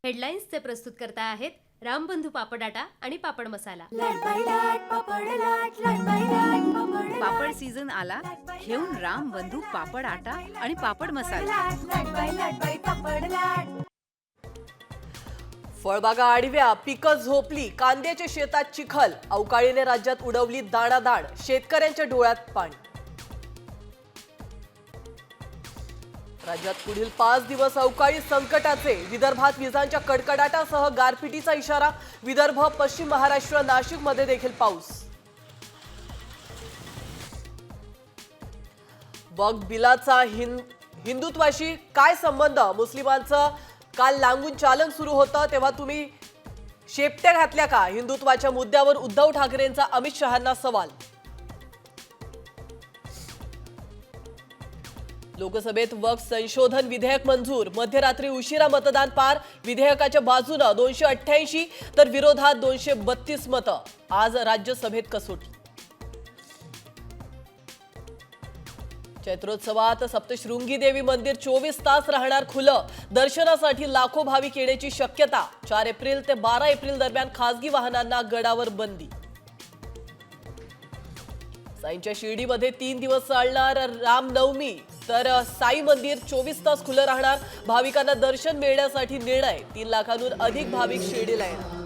हेडलाईन्सचे प्रस्तुतकर्ता आहेत रामबंधू पापड आटा आणि पापड मसाला। पापड सीझन आला, घेऊन रामबंधू पापड आटा आणि पापड मसाला। फळबागा आडव्या, पिकं झोपली, कांद्याच्या शेतात चिखल, अवकाळीने राज्यात उडवली दाणादाण, शेतकऱ्यांच्या डोळ्यात पाणी। राज्यात पुढील 5 दिवस अवकाळी संकटाचे, विदर्भात विजांच्या कडकडाटासह गारपिटीचा इशारा, विदर्भ, पश्चिम महाराष्ट्र, नाशिकमध्ये देखील पाऊस। वक्फ बिलाचा हिंदुत्वाशी काय संबंध? मुस्लिमांचं काल लांगून चालन सुरू होतं तेव्हा तुम्ही शेपट्या घातल्या का? हिंदुत्वाच्या मुद्द्यावर उद्धव ठाकरेंचा अमित शहांना सवाल। लोकसभेत वक्फ संशोधन विधेयक मंजूर, मध्यरात्री उशिरा मतदान पार, विधेयकाच्या बाजूने 288 तर विरोधात 232 मतं। आज राज्यसभेत कसोटी। चैत्रोत्सवात सप्तशृंगी देवी मंदिर 24 तास राहणार खुलं, दर्शनासाठी लाखो भाविक येण्याची शक्यता। 4 एप्रिल ते 12 एप्रिल दरम्यान खासगी वाहनांना गडावर बंदी। साईंच्या शिर्डीमध्ये 3 दिवस चालणार रामनवमी, तर साई मंदिर 24 तास खुलं राहणार, भाविकांना दर्शन मिळण्यासाठी निर्णय। 3 लाखांहून अधिक भाविक शिर्डीला येणार।